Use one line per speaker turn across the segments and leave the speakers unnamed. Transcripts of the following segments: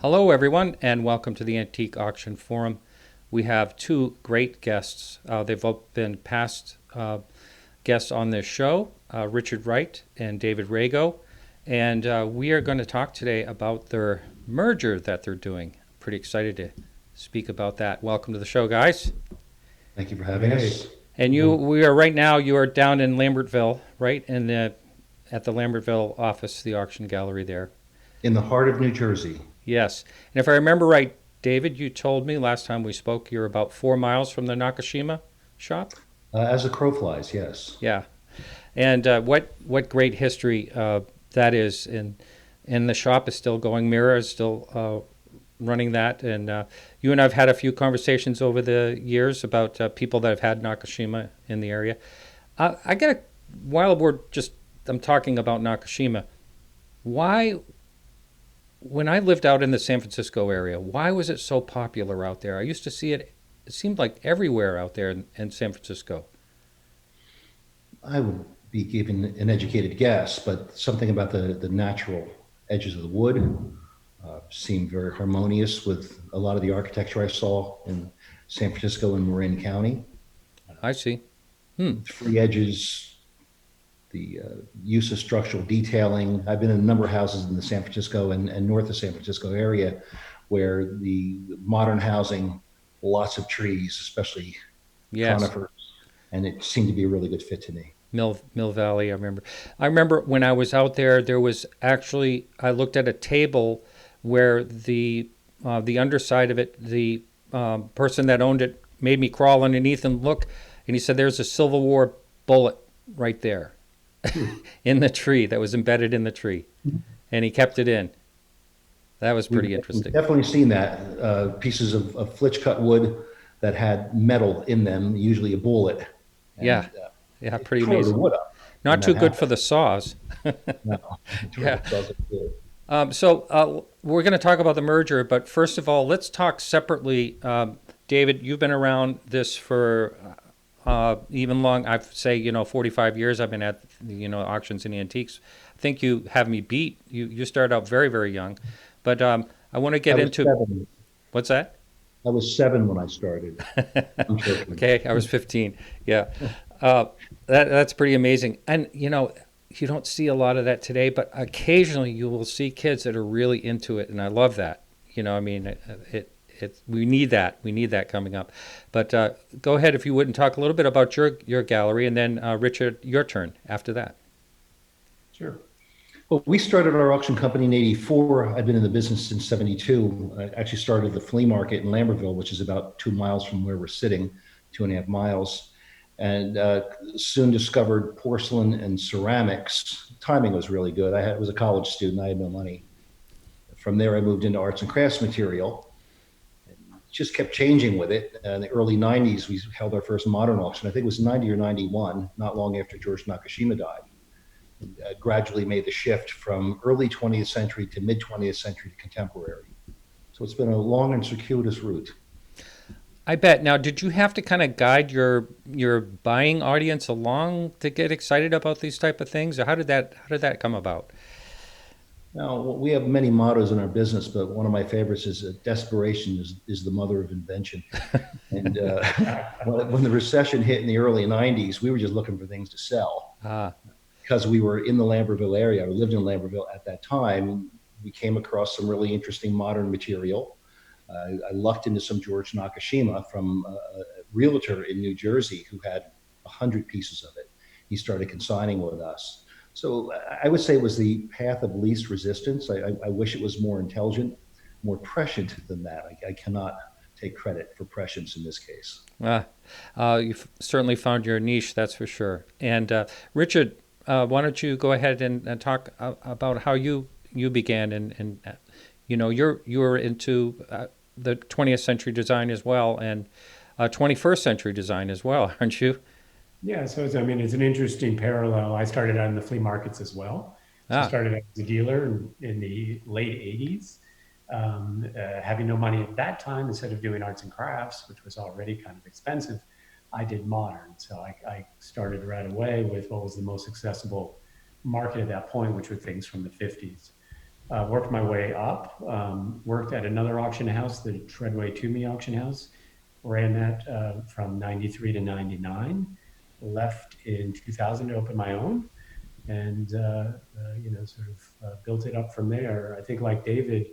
Hello, everyone, and welcome to the Antique Auction Forum. We have two great guests. They've both been past guests on this show, Richard Wright and David Rago. And we are going to talk today about their merger that they're doing. Pretty excited to speak about that. Welcome to the show, guys.
Thank you for having us.
And we are right now, you are down in Lambertville, right? At the Lambertville office, the auction gallery there.
In the heart of New Jersey,
Yes. And if I remember right, David, you told me last time we spoke you're about 4 miles from the Nakashima shop?
as the crow flies, yes.
Yeah. And what great history that is. And the shop is still going. Mira is still running that. And you and I have had a few conversations over the years about people that have had Nakashima in the area. I got a, while I'm talking about Nakashima, why when I lived out in the San Francisco area, why was it so popular out there? I used to see it, it seemed like everywhere out there in San Francisco.
I would be giving an educated guess, but something about the natural edges of the wood seemed very harmonious with a lot of the architecture I saw in San Francisco and Marin County.
I see. Hmm.
Free edges, the use of structural detailing. I've been in a number of houses in the San Francisco and north of San Francisco area where the modern housing, lots of trees, especially
Yes.
conifers, and it seemed to be a really good fit to me.
Mill Valley, I remember. I remember when I was out there, there was actually, I looked at a table where the underside of it, the person that owned it made me crawl underneath and look, and he said, "There's a Civil War bullet right there in the tree that was embedded in the tree," and he kept it in. That was
We've,
pretty
we've
interesting.
definitely seen that pieces of flitch cut wood that had metal in them, usually a bullet,
Yeah,
and
yeah,
it
pretty
tore the
amazing.
wood up when
Not
that
too good
happened.
for the saws.
No, it tore
Yeah.
the saws up good.
We're going to talk about the merger, but first of all, let's talk separately. David, you've been around this for even long. I'd say 45 years. I've been at auctions and antiques. I think you have me beat. You started out very very young, but I want to
I
get
was
into
seven.
what's that?
I was seven when I started. I'm joking.
Okay, I was 15. Yeah, uh, that's pretty amazing. And you don't see a lot of that today, but occasionally you will see kids that are really into it, and I love that. I mean, we need that. We need that coming up. But go ahead if you would and talk a little bit about your gallery, and then Richard, your turn after that.
Sure. Well, we started our auction company in '84. I've been in the business since '72. I actually started the flea market in Lambertville, which is about 2 miles from where we're sitting, 2.5 miles, and soon discovered porcelain and ceramics. Timing was really good. Was a college student. I had no money. From there, I moved into arts and crafts material. Just kept changing with it. In the early '90s, we held our first modern auction. I think it was '90 or '91, not long after George Nakashima died. Gradually made the shift from early 20th century to mid 20th century to contemporary. So it's been a long and circuitous route.
I bet. Now, did you have to kind of guide your buying audience along to get excited about these type of things, or how did that come about?
Now, we have many mottos in our business, but one of my favorites is desperation is the mother of invention. And when the recession hit in the early '90s, we were just looking for things to sell.
Ah,
Because we were in the Lambertville area, we lived in Lambertville at that time, we came across some really interesting modern material. I lucked into some George Nakashima from a realtor in New Jersey who had 100 pieces of it. He started consigning with us. So I would say it was the path of least resistance. I wish it was more intelligent, more prescient than that. I cannot take credit for prescience in this case.
ah, you've certainly found your niche, that's for sure. And Richard, why don't you go ahead and talk about how you began and you're into the 20th century design as well and 21st century design as well, aren't you?
Yeah, so I mean, it's an interesting parallel. I started out in the flea markets as well. So I
Ah,
started out as a dealer in the late 80s. Having no money at that time, instead of doing arts and crafts, which was already kind of expensive, I did modern. So I started right away with what was the most accessible market at that point, which were things from the 50s. Worked my way up. Worked at another auction house, the Treadway Toomey auction house. Ran that from 93 to 99. Left in 2000 to open my own, and sort of built it up from there. I think, like David,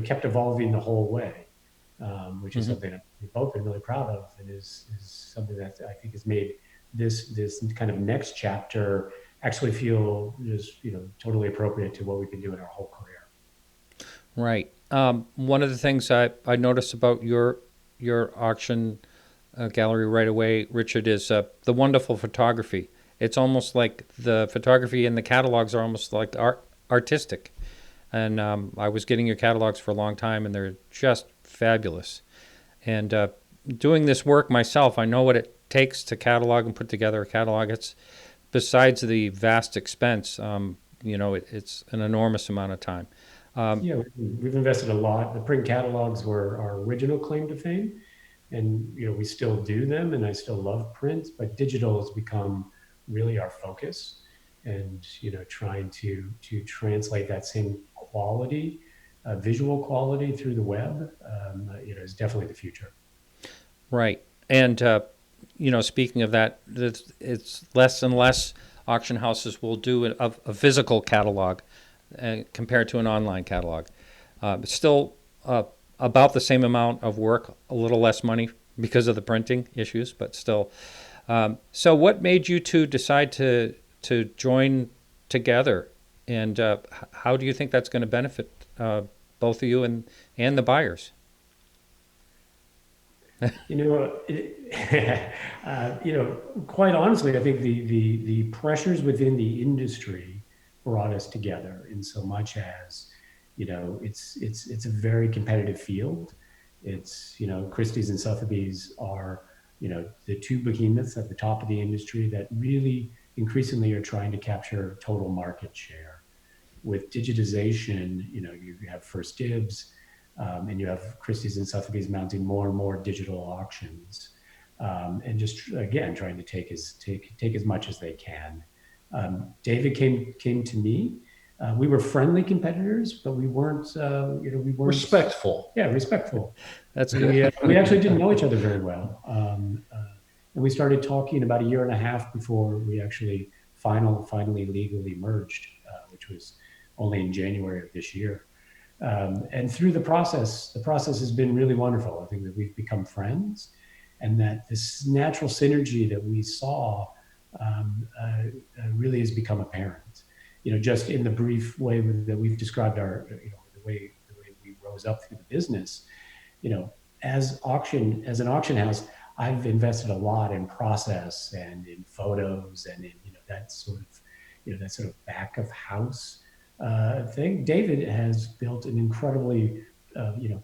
kept evolving the whole way, which is
Hmm.
something that we've both been really proud of, and is something that I think has made this kind of next chapter actually feel just totally appropriate to what we've been doing our whole career.
Right. One of the things I noticed about your auction gallery right away, Richard, is the wonderful photography. It's almost like the photography in the catalogs are almost like artistic. And I was getting your catalogs for a long time, and they're just fabulous. And doing this work myself, I know what it takes to catalog and put together a catalog. It's besides the vast expense, it's an enormous amount of time. Um,
Yeah, we've invested a lot. The print catalogs were our original claim to fame, and we still do them, and I still love print, but digital has become really our focus, and trying to translate that same quality, visual quality through the web, is definitely the future.
right. And speaking of that, it's less and less auction houses will do a physical catalog compared to an online catalog. It's still about the same amount of work, a little less money because of the printing issues, but still. So, what made you two decide to join together, and how do you think that's going to benefit both of you and the buyers?
You know, quite honestly, I think the pressures within the industry brought us together in so much as, it's a very competitive field. It's Christie's and Sotheby's are the two behemoths at the top of the industry that really increasingly are trying to capture total market share. With digitization, you have first dibs, and you have Christie's and Sotheby's mounting more and more digital auctions, and just again trying to take as much as they can. David came to me. We were friendly competitors, but we weren't.
Respectful.
Yeah, respectful.
That's good.
We actually didn't know each other very well, and we started talking about a year and a half before we actually finally legally merged, which was only in January of this year. And through the process has been really wonderful. I think that we've become friends, and that this natural synergy that we saw really has become apparent. Just in the brief way that we've described the way we rose up through the business. As an auction house, I've invested a lot in process and in photos and in that sort of back of house thing. David has built an incredibly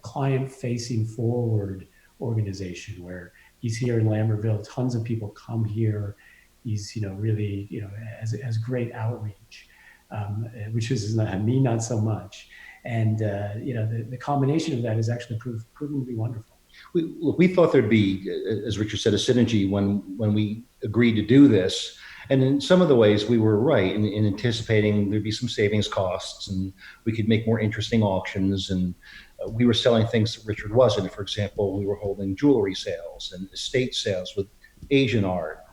client-facing forward organization where he's here in Lambertville. Tons of people come here. He's really has great outreach, which is me not so much. And the combination of that has actually proven to be wonderful.
We thought there'd be, as Richard said, a synergy when we agreed to do this. And in some of the ways, we were right in anticipating there'd be some savings costs, and we could make more interesting auctions. And we were selling things that Richard wasn't. For example, we were holding jewelry sales and estate sales with Asian art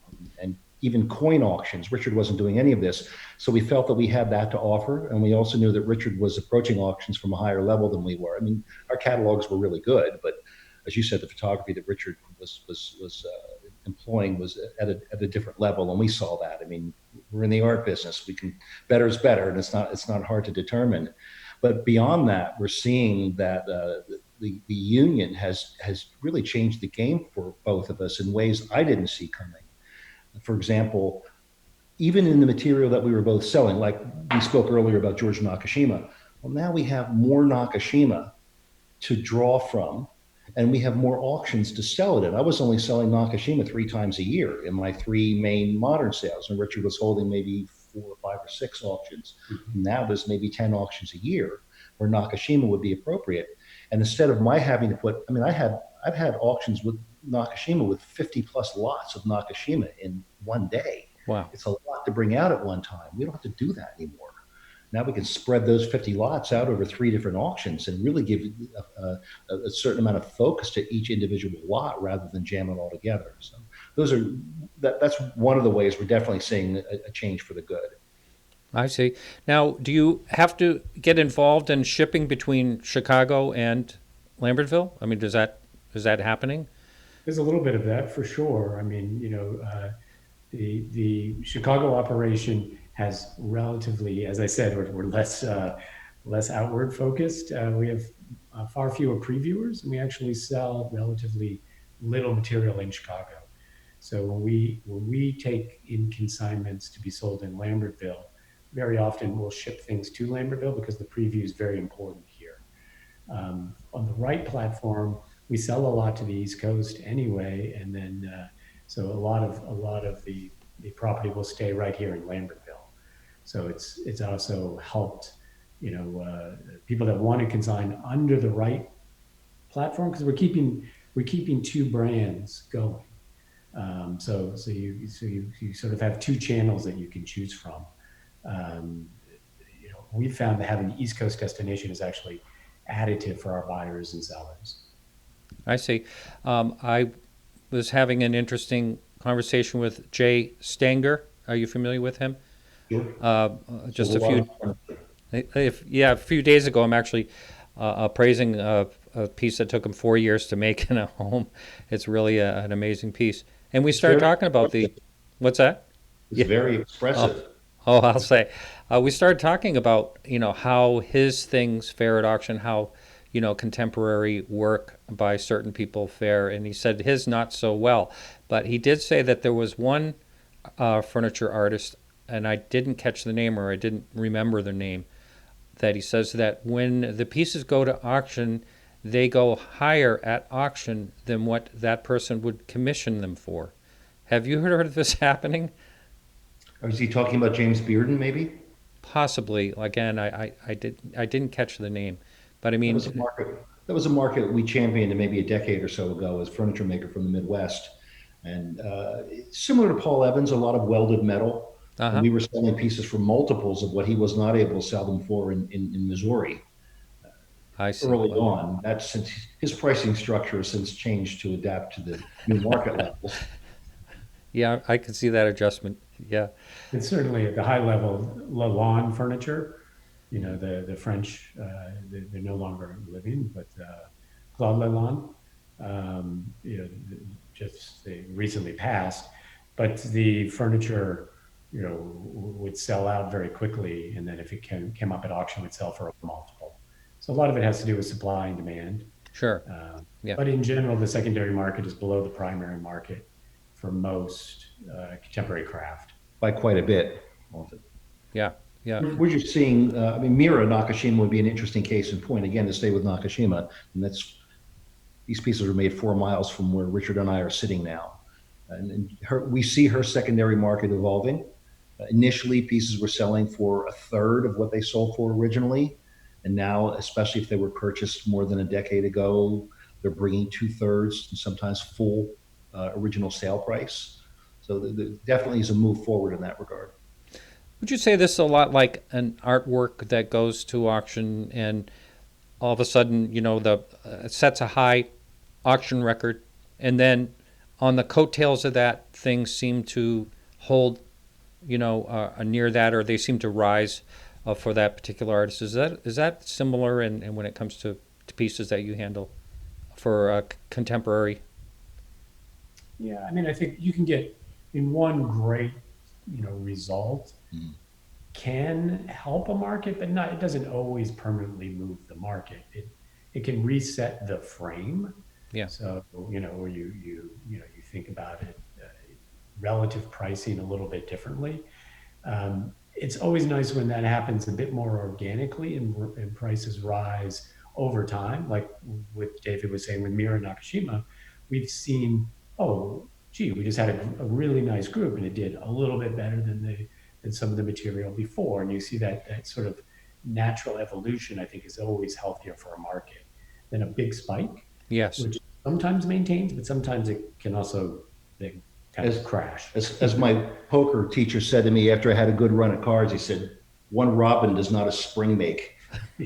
and even coin auctions. Richard wasn't doing any of this. So we felt that we had that to offer. And we also knew that Richard was approaching auctions from a higher level than we were. I mean, our catalogs were really good, but as you said, the photography that Richard was employing was at a different level, and we saw that. I mean, we're in the art business. Better is better, and it's not hard to determine. But beyond that, we're seeing that the union has really changed the game for both of us in ways I didn't see coming. For example, even in the material that we were both selling, like we spoke earlier about George Nakashima. Well, now we have more Nakashima to draw from, and we have more auctions to sell it in. I was only selling Nakashima 3 times a year in my 3 main modern sales, and Richard was holding maybe 4 or 5 or 6 auctions. Mm-hmm. Now there's maybe 10 auctions a year where Nakashima would be appropriate. And instead of my having to put, I mean, I've had auctions with Nakashima with 50 plus lots of Nakashima in one day.
Wow.
It's a lot to bring out at one time. We don't have to do that anymore. Now we can spread those 50 lots out over 3 different auctions and really give a certain amount of focus to each individual lot rather than jam it all together. So those are that's one of the ways we're definitely seeing a change for the good.
I see. Now, do you have to get involved in shipping between Chicago and Lambertville? I mean, is that happening?
There's a little bit of that for sure. I mean, the Chicago operation has relatively, as I said, we're less outward focused. We have far fewer previewers, and we actually sell relatively little material in Chicago. So when we take in consignments to be sold in Lambertville, very often we'll ship things to Lambertville because the preview is very important here. On the Wright platform, we sell a lot to the East Coast anyway, and then so a lot of the property will stay right here in Lambertville. So it's also helped, people that want to consign under the Wright platform because we're keeping two brands going. So you sort of have two channels that you can choose from. Um, we found that having the East Coast destination is actually additive for our buyers and sellers.
I see. I was having an interesting conversation with Jay Stanger. Are you familiar with him?
Sure.
Just
So
a few, a few days ago, I'm actually appraising a piece that took him 4 years to make in a home. It's really an amazing piece. And we started talking about what's that?
It's very
Oh,
expressive.
oh, I'll say. We started talking about, how his things fare at auction, how, contemporary work by certain people fare. And he said his not so well. But he did say that there was one furniture artist, and I didn't catch the name or I didn't remember the name, that he says that when the pieces go to auction, they go higher at auction than what that person would commission them for. Have you heard of this happening?
Or is he talking about James Bearden, maybe?
Possibly. Again, I didn't catch the name, but I
That
mean,
was a market. That was a market we championed maybe a decade or so ago as furniture maker from the Midwest, and similar to Paul Evans, a lot of welded metal, and
uh-huh.
we were selling pieces for multiples of what he was not able to sell them for in Missouri
I see.
early
Well,
on. That's since his pricing structure has since changed to adapt to the new market levels.
yeah, I could see that adjustment. Yeah.
And certainly at the high level, Lalonde furniture, the French, they're no longer living, but Claude Lalonde, just they recently passed, but the furniture, would sell out very quickly, and then if it came up at auction, would sell for a multiple. So a lot of it has to do with supply and demand.
Sure. Yeah.
But in general, the secondary market is below the primary market for most contemporary craft.
By quite a bit.
Yeah. Yeah.
We're just seeing, I mean, Mira Nakashima would be an interesting case in point, again, to stay with Nakashima. And these pieces are made 4 miles from where Richard and I are sitting now. And we see her secondary market evolving. Initially, pieces were selling for a third of what they sold for originally. And now, especially if they were purchased more than a decade ago, they're bringing 2/3 and sometimes full original sale price. So there definitely is a move forward in that regard.
Would you say this is a lot like an artwork that goes to auction and all of a sudden, the sets a high auction record, and then on the coattails of that, things seem to hold, near that, or they seem to rise for that particular artist. Is that similar? And when it comes to pieces that you handle for contemporary?
Yeah, I mean, I think you can get in one great, result
Mm.
can help a market, but not. It doesn't always permanently move the market. It can reset the frame.
Yeah.
So where you think about it, relative pricing a little bit differently. It's always nice when that happens a bit more organically and prices rise over time. Like what David was saying with Mira Nakashima, we've seen, oh, gee, we just had a really nice group and it did a little bit better than some of the material before. And you see that sort of natural evolution, I think, is always healthier for a market than a big spike,
Yes.
which sometimes maintains, but sometimes it can also they kind of crash.
As my poker teacher said to me after I had a good run at cards, he said, one robin does not a spring make.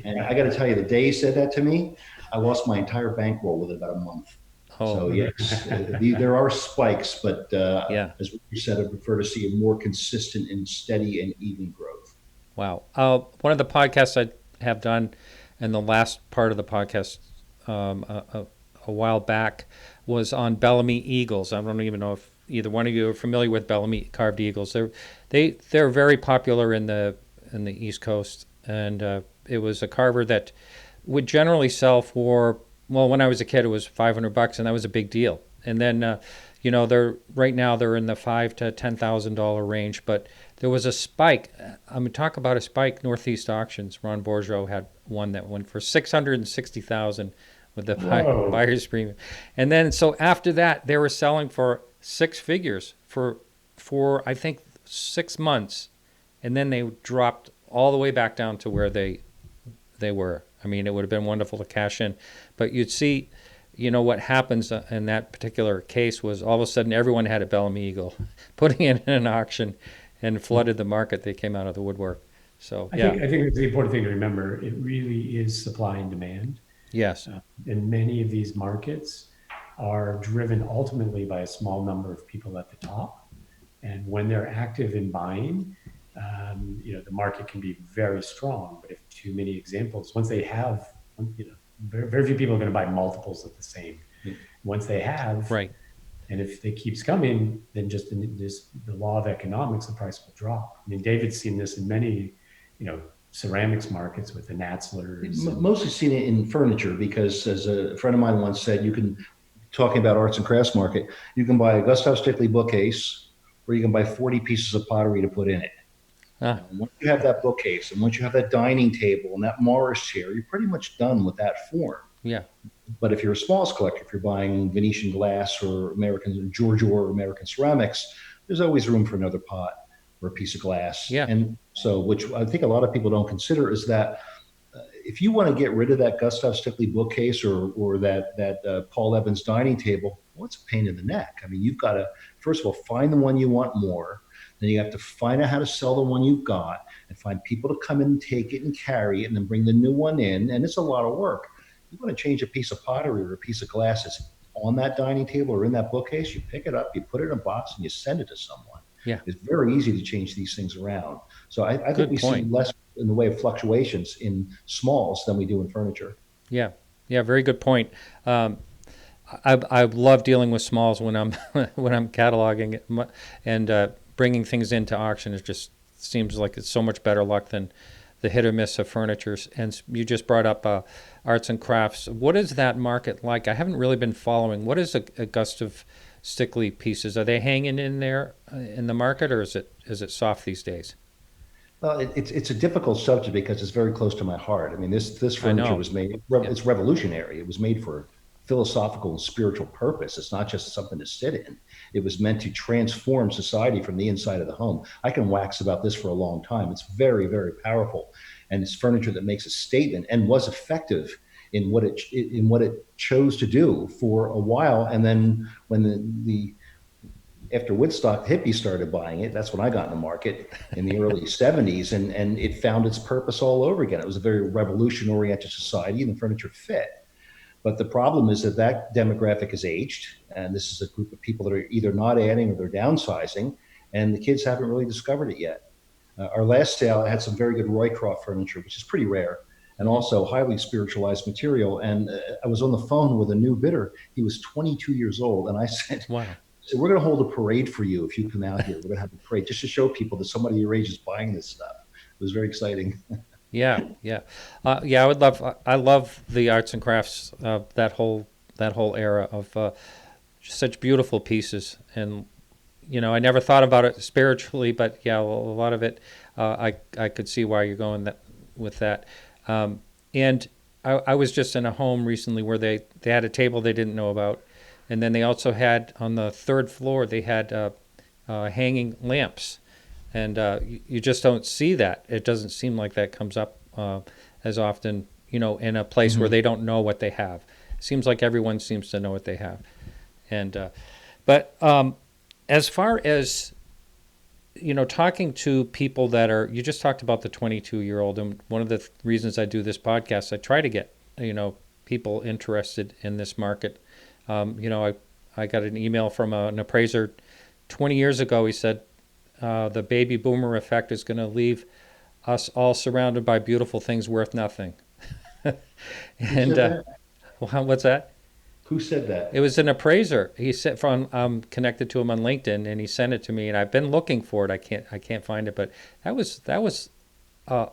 And I got to tell you, the day he said that to me, I lost my entire bankroll within about a month. So
Oh,
yes, there are spikes, but
yeah.
as you said, I prefer to see a more consistent and steady and even growth.
Wow. One of the podcasts I have done, and the last part of the podcast um, a, a while back, was on Bellamy eagles. I don't even know if either one of you are familiar with Bellamy carved eagles. They're very popular in the East Coast, and it was a carver that would generally sell for, well, when I was a kid, it was $500, and that was a big deal. And then, they're right now they're in the $5,000 to $10,000 range. But there was a spike. I mean, talk about a spike. Northeast Auctions. Ron Bourgeot had one that went for $660,000 with the
Whoa.
buyer's premium. And then, so after that, they were selling for six figures for I think 6 months, and then they dropped all the way back down to where they were. I mean, it would have been wonderful to cash in, but you'd see, what happens in that particular case was all of a sudden everyone had a Bellamy Eagle, putting it in an auction, and flooded the market. They came out of the woodwork. So
I
yeah,
think it's the important thing to remember. It really is supply and demand.
yes,
And many of these markets are driven ultimately by a small number of people at the top. And when they're active in buying, the market can be very strong. But if too many examples, once they have, very few people are going to buy multiples of the same. Once they have,
right,
and if it keeps coming, then just the law of economics, the price will drop. I mean, David's seen this in many, ceramics markets with the Natzlers.
Mostly seen it in furniture because, as a friend of mine once said, talking about arts and crafts market, you can buy a Gustav Stickley bookcase, or you can buy 40 pieces of pottery to put in it.
ah,
Once you have that bookcase, and once you have that dining table and that Morris chair, you're pretty much done with that form.
yeah,
But if you're a smalls collector, if you're buying Venetian glass or American Giorgio or American ceramics, there's always room for another pot or a piece of glass.
yeah,
And so, which I think a lot of people don't consider, is that if you want to get rid of that Gustav Stickley bookcase or that Paul Evans dining table, well, it's a pain in the neck. I mean, you've got to first of all find the one you want more. Then you have to find out how to sell the one you've got and find people to come in and take it and carry it and then bring the new one in. And it's a lot of work. You want to change a piece of pottery or a piece of glass that's on that dining table or in that bookcase, you pick it up, you put it in a box, and you send it to someone.
yeah.
It's very easy to change these things around. So I think
Good
we see
point.
less in the way of fluctuations in smalls than we do in furniture.
Yeah, yeah, very good point. I love dealing with smalls when I'm when I'm cataloging it, and bringing things into auction. It just seems like it's so much better luck than the hit or miss of furnitures. And you just brought up arts and crafts. What is that market like? I haven't really been following. What is a Gustav Stickley pieces? Are they hanging in there in the market, or is it soft these days?
Well, it's a difficult subject because it's very close to my heart. I mean, this
I
furniture
know.
was made,
Yeah.
it's revolutionary. It was made for philosophical and spiritual purpose. It's not just something to sit in. It was meant to transform society from the inside of the home. I can wax about this for a long time. It's very, very powerful. And it's furniture that makes a statement and was effective in what it chose to do for a while. And then when the after Woodstock, hippies started buying it. That's when I got in the market in the early 70s, and it found its purpose all over again. It was a very revolution-oriented society, and the furniture fit. But the problem is that demographic is aged, and this is a group of people that are either not adding or they're downsizing, and the kids haven't really discovered it yet. Our last sale had some very good Roycroft furniture, which is pretty rare, and also highly spiritualized material. And I was on the phone with a new bidder. He was 22 years old, and I said,
Wow.
so we're going to hold a parade for you if you come out here. We're going to have a parade just to show people that somebody your age is buying this stuff. It was very exciting.
Yeah, yeah, yeah. I love the arts and crafts. That whole era of just such beautiful pieces, and I never thought about it spiritually, but yeah, well, a lot of it, I could see why you're going with that. And I was just in a home recently where they had a table they didn't know about, and then they also had on the third floor they had hanging lamps. And you just don't see that. It doesn't seem like that comes up as often, in a place where they don't know what they have. It seems like everyone seems to know what they have. And but as far as talking to people that are, you just talked about the 22-year-old, and one of the reasons I do this podcast, I try to get, people interested in this market. I got an email from an appraiser 20 years ago. He said, the baby boomer effect is going to leave us all surrounded by beautiful things worth nothing.
Who said that?
What's that?
Who said
It
that?
was an appraiser. He said from connected to him on LinkedIn, and he sent it to me, and I've been looking for it. I can't find it, but that was I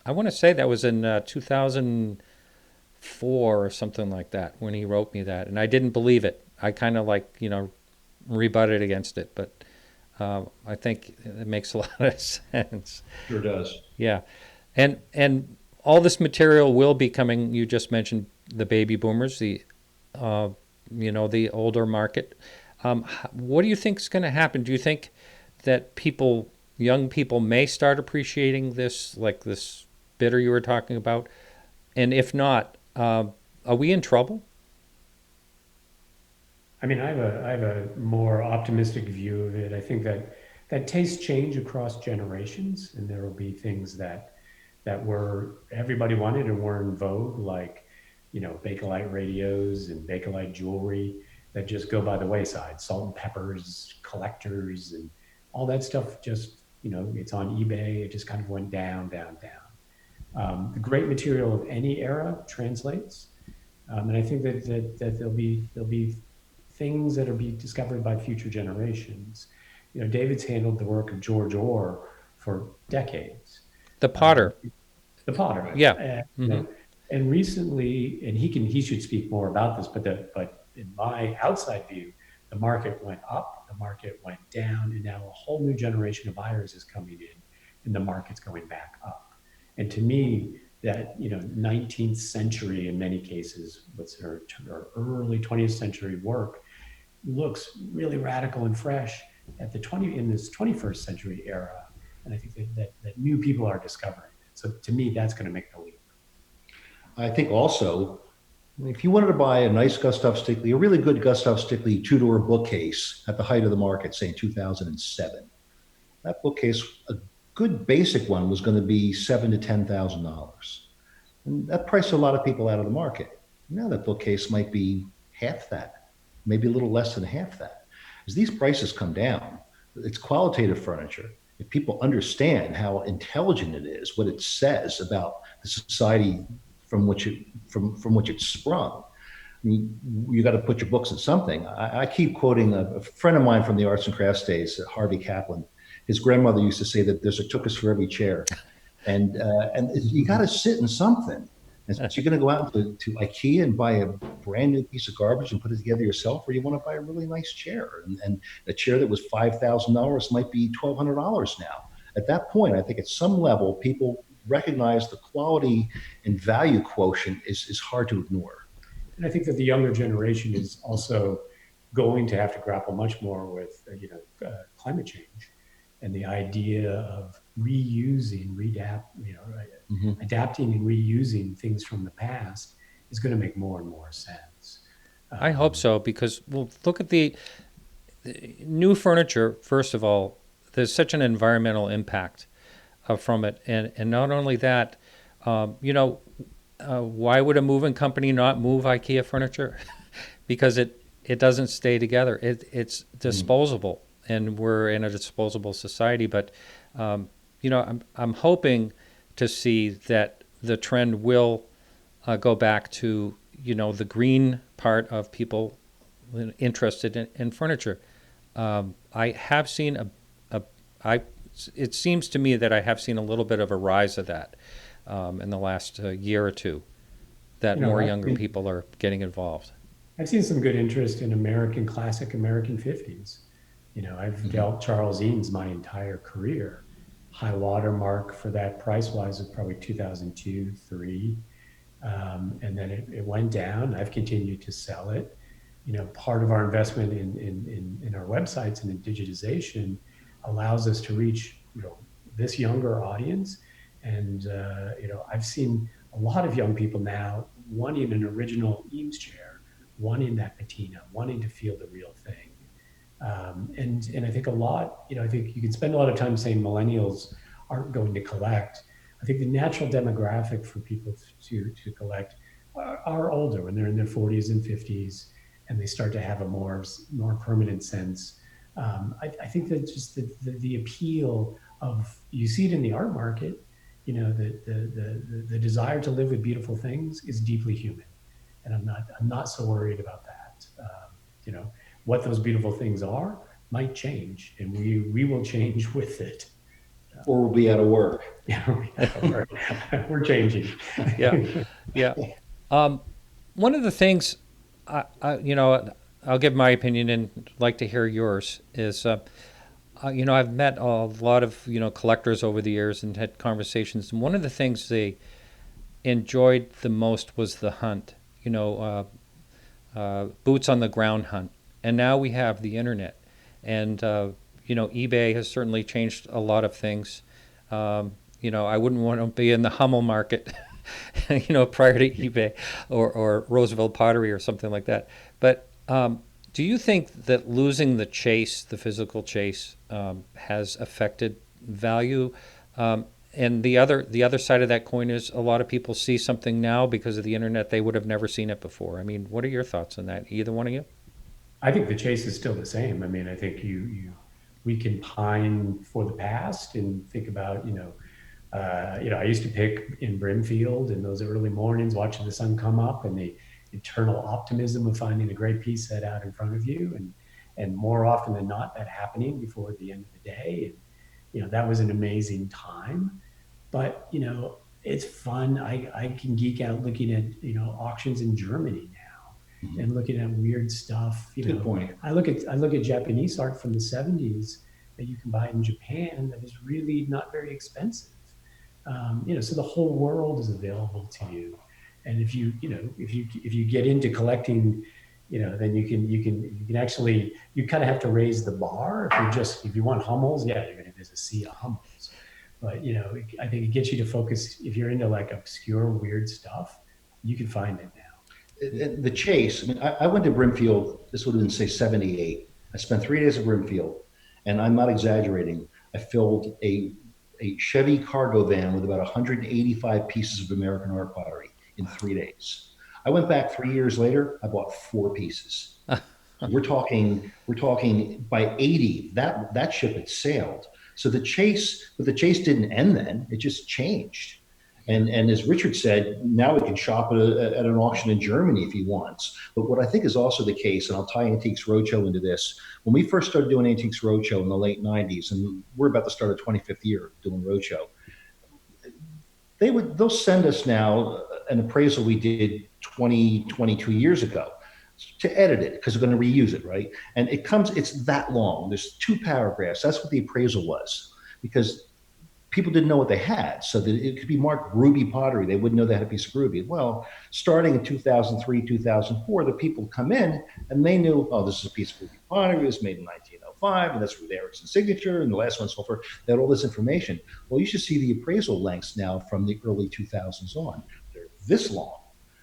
want to say that was in 2004 or something like that when he wrote me that, and I didn't believe it. I kind of rebutted against it, but I think it makes a lot of sense.
Sure does.
Yeah, and all this material will be coming. You just mentioned the baby boomers, uh, the older market. What do you think is going to happen? Do you think that young people, may start appreciating this, like this bitter you were talking about? And if not, are we in trouble?
I mean, I have a more optimistic view of it. I think that tastes change across generations, and there will be things that were everybody wanted and were in vogue, like Bakelite radios and Bakelite jewelry that just go by the wayside. Salt and peppers, collectors, and all that stuff. Just it's on eBay. It just kind of went down, down, down. The great material of any era translates, and I think that there'll be things that'll be discovered by future generations. David's handled the work of George Orr for decades.
The
Um,
Potter.
the Potter,
Yeah.
you
Hmm.
know, and recently, and he should speak more about this, but in my outside view, the market went up, the market went down, and now a whole new generation of buyers is coming in, and the market's going back up. And to me, that 19th century in many cases, or early 20th century work looks really radical and fresh in this 21st century era, and I think that new people are discovering it. So to me, that's going to make the leap.
I think also, if you wanted to buy a nice Gustav Stickley, a really good Gustav Stickley two-door bookcase at the height of the market, say in 2007, that bookcase, a good basic one, was going to be $7,000 to $10,000, and that priced a lot of people out of the market. Now that bookcase might be half that, maybe a little less than half that. As these prices come down, it's qualitative furniture. If people understand how intelligent it is, what it says about the society from which it sprung, I mean, you got to put your books in something. I keep quoting a friend of mine from the arts and crafts days, Harvey Kaplan. His grandmother used to say that there's a tuchus for every chair, and you got to sit in something. And so you're going to go out to IKEA and buy a brand new piece of garbage and put it together yourself, or you want to buy a really nice chair, and a chair that was $5,000 might be $1,200 now. At that point, I think at some level, people recognize the quality and value quotient is hard to ignore.
And I think that the younger generation is also going to have to grapple much more with climate change and the idea of
Mhm.
adapting and reusing things from the past is going to make more and more sense.
I hope
Um,
so, because, well, look at the new furniture. First of all, there's such an environmental impact from it, and not only that, um, you know, why would a moving company not move IKEA furniture? Because it doesn't stay together. It's
Mm.
disposable, and we're in a disposable society. But I'm hoping to see that the trend will go back to the green part of people interested in furniture. I have seen a I it seems to me that I have seen a little bit of a rise of that in the last year or two. That
you know,
more
I've
younger
seen,
people are getting involved.
I've seen some good interest in classic American 50s. I've
Mhm.
dealt Charles Eames my entire career. High water mark for that price wise was probably 2002, three. And then it went down. I've continued to sell it. Part of our investment in our websites and in digitization allows us to reach this younger audience. And I've seen a lot of young people now wanting an original Eames chair, wanting that patina, wanting to feel the real thing. And I think a lot, I think you can spend a lot of time saying millennials aren't going to collect. I think the natural demographic for people to collect are older when they're in their 40s and 50s, and they start to have a more permanent sense. I think that just the appeal of, you see it in the art market, the desire to live with beautiful things is deeply human, and I'm not so worried about that. You know, what those beautiful things are might change, and we will change with it.
Or we'll be out of work.
We're changing.
Yeah, yeah. One of the things, I'll give my opinion and like to hear yours. Is I've met a lot of collectors over the years and had conversations, and one of the things they enjoyed the most was the hunt. Boots on the ground hunt. And now we have the internet, and eBay has certainly changed a lot of things. I wouldn't want to be in the Hummel market, prior to eBay or Roosevelt Pottery or something like that. But do you think that losing the chase, the physical chase, has affected value? And the other side of that coin is a lot of people see something now because of the internet they would have never seen it before. I mean, what are your thoughts on that? Either one of you?
I think the chase is still the same. I mean, I think we can pine for the past and think about, I used to pick in Brimfield in those early mornings, watching the sun come up, and the eternal optimism of finding a great piece set out in front of you, and more often than not, that happening before the end of the day, and that was an amazing time. But it's fun. I can geek out looking at auctions in Germany now,
Mhm.
and looking at weird stuff.
Good point.
I look at Japanese art from the 70s that you can buy in Japan that is really not very expensive. So the whole world is available to you, and if you get into collecting, then you can actually, you kind of have to raise the bar. If you want Hummels, yeah, you're going to visit a sea of Hummels. But I think it gets you to focus. If you're into like obscure weird stuff, you can find it now.
The chase, I mean, I went to Brimfield, this would have been, say, 78. I spent 3 days at Brimfield, and I'm not exaggerating. I filled a Chevy cargo van with about 185 pieces of American art pottery in 3 days. I went back 3 years later, I bought four pieces. So we're talking by 80, that ship had sailed. So the chase didn't end then, it just changed. And as Richard said, now we can shop at an auction in Germany if he wants. But what I think is also the case, and I'll tie Antiques Roadshow into this, when we first started doing Antiques Roadshow in the late 90s, and we're about to start our 25th year doing Roadshow, they'll send us now an appraisal we did 20, 22 years ago to edit it because we're going to reuse it, right? And it's that long. There's two paragraphs. That's what the appraisal was, because people didn't know what they had. So that it could be marked Ruby pottery. They wouldn't know they had a piece of ruby. Well, starting in 2003, 2004, the people come in and they knew, oh, this is a piece of ruby pottery. It was made in 1905, and that's Ruth Erickson's signature, and the last one's sulfur. They had all this information. Well, you should see the appraisal lengths now from the early 2000s on. They're this long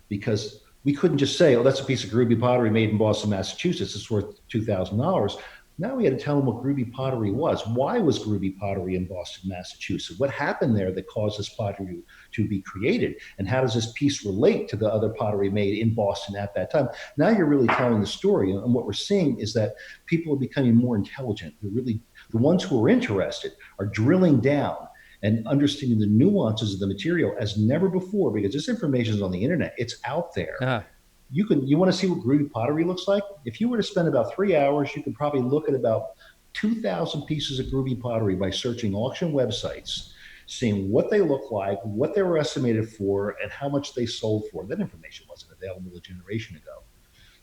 because we couldn't just say, oh, that's a piece of ruby pottery made in Boston, Massachusetts. It's worth $2,000. Now we had to tell them what Groovy pottery was. Why was Groovy pottery in Boston, Massachusetts? What happened there that caused this pottery to be created? And how does this piece relate to the other pottery made in Boston at that time? Now you're really telling the story. And what we're seeing is that people are becoming more intelligent. They're really, the ones who are interested are drilling down and understanding the nuances of the material as never before, because this information is on the internet. It's out there.
Ah,
You want to see what groovy pottery looks like? If you were to spend about 3 hours, you could probably look at about 2,000 pieces of groovy pottery by searching auction websites, seeing what they look like, what they were estimated for, and how much they sold for. That information wasn't available a generation ago.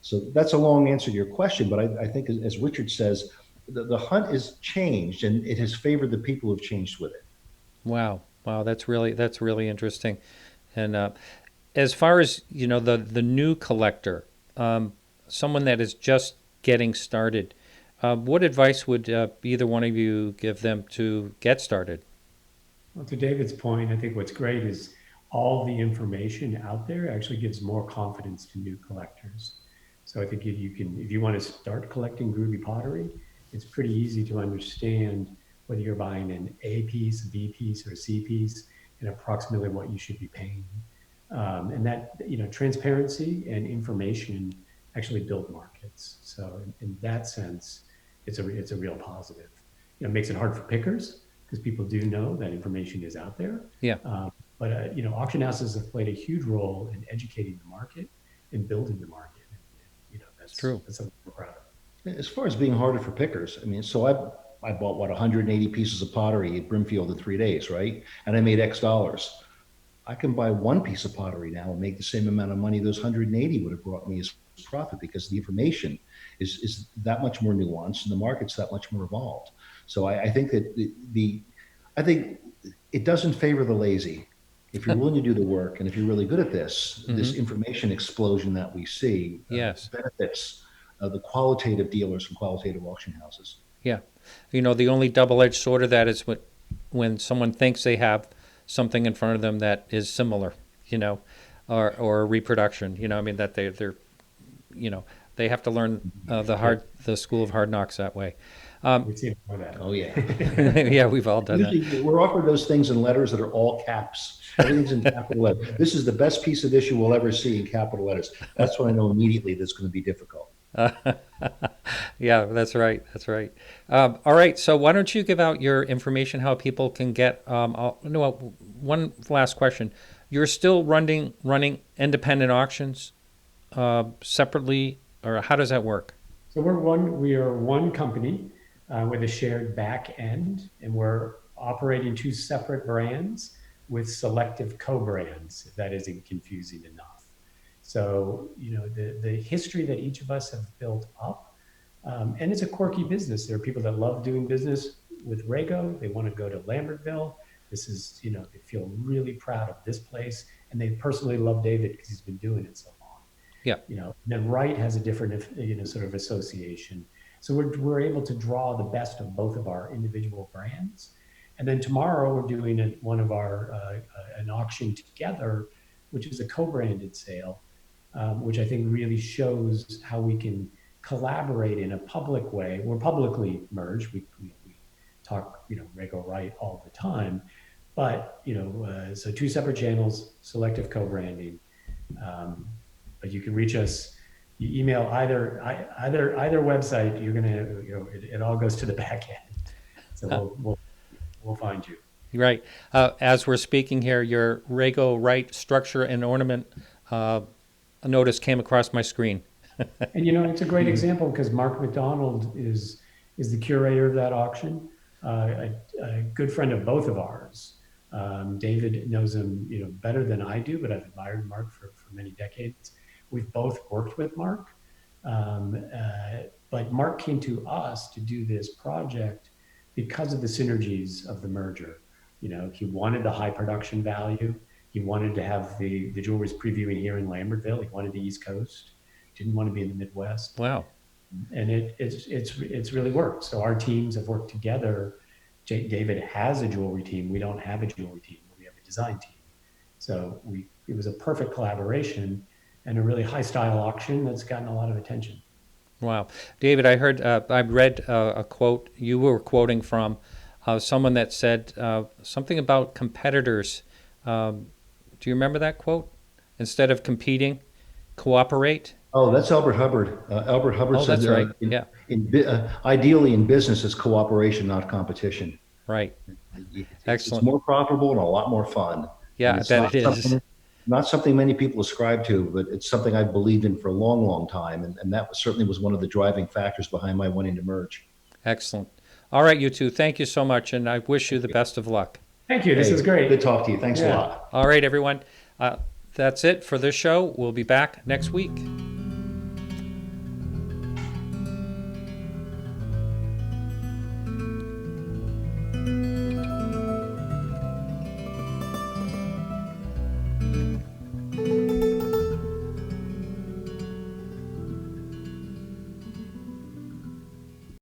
So that's a long answer to your question, but I think, as Richard says, the hunt has changed, and it has favored the people who've changed with it.
wow, wow, that's really interesting. And as far as the new collector, someone that is just getting started, what advice would either one of you give them to get started?
Well, to David's point, I think what's great is all the information out there actually gives more confidence to new collectors. So I think you can, if you want to start collecting groovy pottery, it's pretty easy to understand whether you're buying an A piece, a B piece, or a C piece, and approximately what you should be paying. And that, transparency and information actually build markets. So in that sense, it's a real positive. It makes it hard for pickers because people do know that information is out there.
Yeah.
But auction houses have played a huge role in educating the market and building the market.
It's true.
That's something we're proud of.
As far as being harder for pickers, I mean, so I bought what 180 pieces of pottery at Brimfield in 3 days, right? And I made X dollars. I can buy one piece of pottery now and make the same amount of money those 180 would have brought me as profit because the information is that much more nuanced and the market's that much more evolved. So I think that I think it doesn't favor the lazy. If you're willing to do the work and if you're really good at this, this information explosion that we see
Yes.
benefits the qualitative dealers from qualitative auction houses.
Yeah. The only double-edged sword of that is when someone thinks they have something in front of them that is similar, or a reproduction, I mean, that they're they have to learn the school of hard knocks that way.
We've seen more of that.
Oh yeah.
Yeah, we've all done that.
Usually we're offered those things in letters that are all caps. Everything's in capital letters. This is the best piece of issue we'll ever see in capital letters. That's when I know immediately that's going to be difficult.
Yeah, that's right. That's right. All right. So why don't you give out your information, how people can get, no, one last question. You're still running independent auctions separately, or how does that work?
So we are one company with a shared back end, and we're operating two separate brands with selective co-brands, if that isn't confusing enough. So, the history that each of us have built up, and it's a quirky business. There are people that love doing business with Rago. They want to go to Lambertville. This is, they feel really proud of this place, and they personally love David because he's been doing it so long.
Yeah.
Then Wright has a different, sort of association. So we're able to draw the best of both of our individual brands. And then tomorrow we're doing an auction together, which is a co-branded sale, which I think really shows how we can collaborate in a public way. We're publicly merged. We talk, Rago Wright all the time, but, so two separate channels, selective co-branding. But you can reach us. You email either website. You're gonna, it all goes to the back end. So we'll find you.
Right. As we're speaking here, your Rago Wright structure and ornament a notice came across my screen.
And it's a great example because Mark McDonald is the curator of that auction, a good friend of both of ours. David knows him, better than I do, but I've admired Mark for many decades. We've both worked with Mark, but Mark came to us to do this project because of the synergies of the merger. He wanted the high production value. He wanted to have the jewelry's previewing here in Lambertville. He wanted the East Coast. Didn't want to be in the Midwest.
Wow.
And it's really worked. So our teams have worked together. David has a jewelry team. We don't have a jewelry team. We have a design team. So it was a perfect collaboration and a really high style auction that's gotten a lot of attention.
Wow. David, I read a quote you were quoting from someone that said something about competitors. Do you remember that quote? Instead of competing, cooperate.
Oh, that's Albert Hubbard. Albert Hubbard said,
that's right.
Ideally in business, it's cooperation, not competition.
Right.
It's
Excellent.
more profitable and a lot more fun.
Yeah, that it is.
Not something many people ascribe to, but it's something I believed in for a long, long time. And that certainly was one of the driving factors behind my wanting to merge.
Excellent. All right, you two, thank you so much, and I wish you the best of luck.
Thank you. This is great.
Good talk to you. Thanks a lot.
All right, everyone. That's it for this show. We'll be back next week.